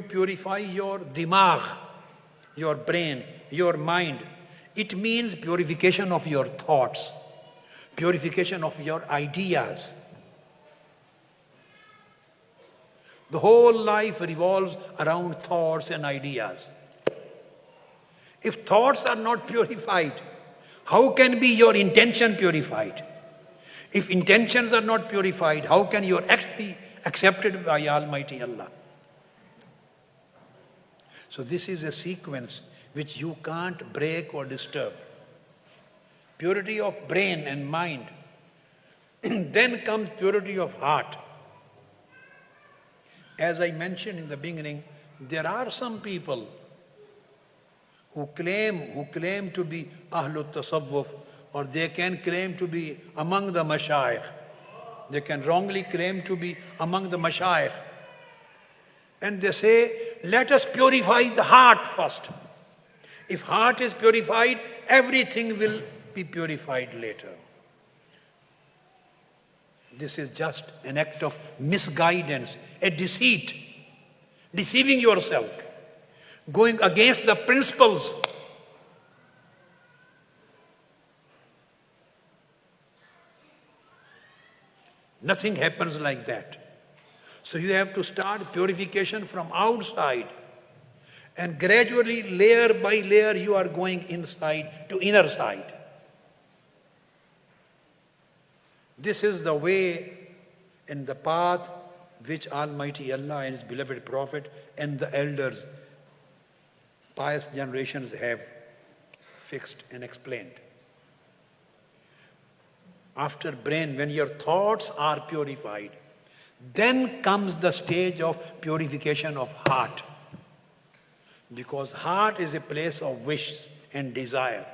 purify your dimagh, your brain, your mind. It means purification of your thoughts, purification of your ideas. The whole life revolves around thoughts and ideas. If thoughts are not purified, how can be your intention purified? If intentions are not purified, how can your acts be accepted by Almighty Allah? So this is a sequence which you can't break or disturb. Purity of brain and mind. Then comes purity of heart. As I mentioned in the beginning, there are some people who claim to be Ahlul Tasawwuf, or they can claim to be among the Mashayikh. They can wrongly claim to be among the Mashayikh. And they say, let us purify the heart first. If heart is purified, everything will be purified later. This is just an act of misguidance, a deceit, deceiving yourself, going against the principles. Nothing happens like that. So you have to start purification from outside, and gradually, layer by layer, you are going inside to inner side. This is the way and the path which Almighty Allah and His beloved Prophet and the elders, pious generations have fixed and explained. After brain, when your thoughts are purified, then comes the stage of purification of heart. Because heart is a place of wish and desire.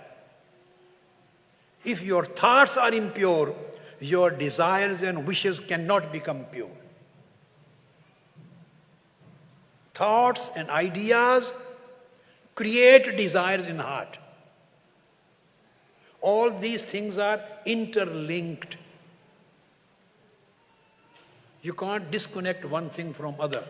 If your thoughts are impure, your desires and wishes cannot become pure. Thoughts and ideas create desires in heart. All these things are interlinked. You can't disconnect one thing from other.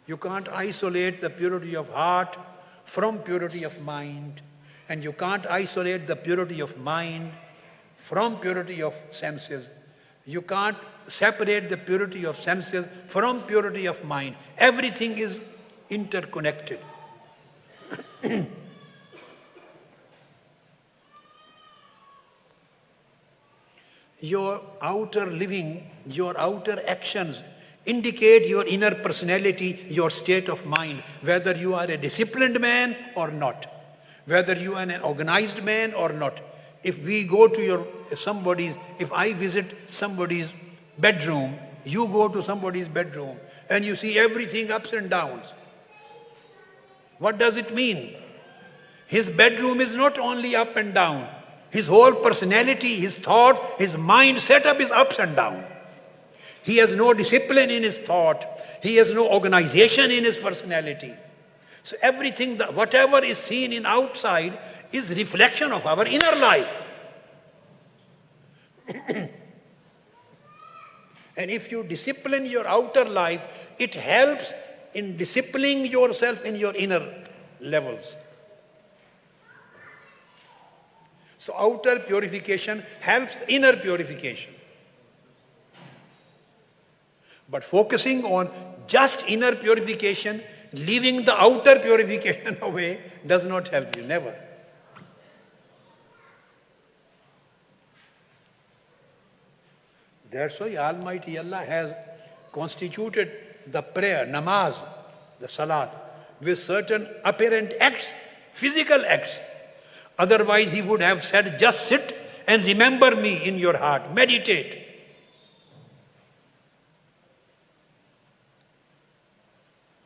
You can't isolate the purity of heart from purity of mind, and you can't isolate the purity of mind from purity of senses. You can't separate the purity of senses from purity of mind. Everything is interconnected. Your outer living, your outer actions indicate your inner personality, your state of mind, whether you are a disciplined man or not, whether you are an organized man or not. If we go to if I visit somebody's bedroom, you go to somebody's bedroom and you see everything ups and downs. What does it mean? His bedroom is not only up and down. His whole personality, his thought, his mind setup is ups and down. He has no discipline in his thought. He has no organization in his personality. So everything, whatever is seen in outside is reflection of our inner life. And if you discipline your outer life, it helps in disciplining yourself in your inner levels. So outer purification helps inner purification. But focusing on just inner purification, leaving the outer purification away, does not help you, never. That's why Almighty Allah has constituted the prayer, namaz, the salat, with certain apparent acts, physical acts. Otherwise, He would have said, just sit and remember me in your heart, meditate.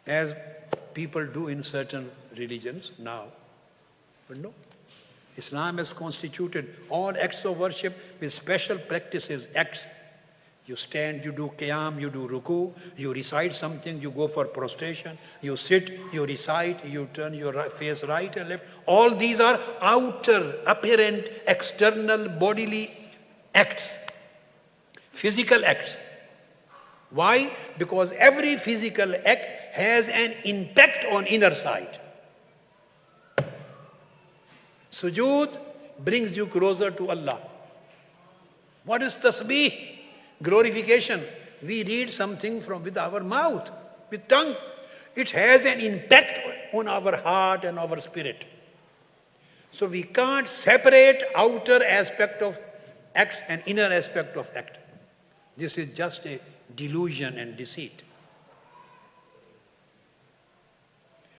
As people do in certain religions now. But no, Islam has constituted all acts of worship with special practices, acts. You stand, you do qiyam, you do ruku, you recite something, you go for prostration, you sit, you recite, you turn your face right and left. All these are outer, apparent, external, bodily acts, physical acts. Why? Because every physical act has an impact on inner side. Sujood brings you closer to Allah. What is tasbih? Glorification. We read something from with our mouth, with tongue. It has an impact on our heart and our spirit. So we can't separate outer aspect of act and inner aspect of act. This is just a delusion and deceit.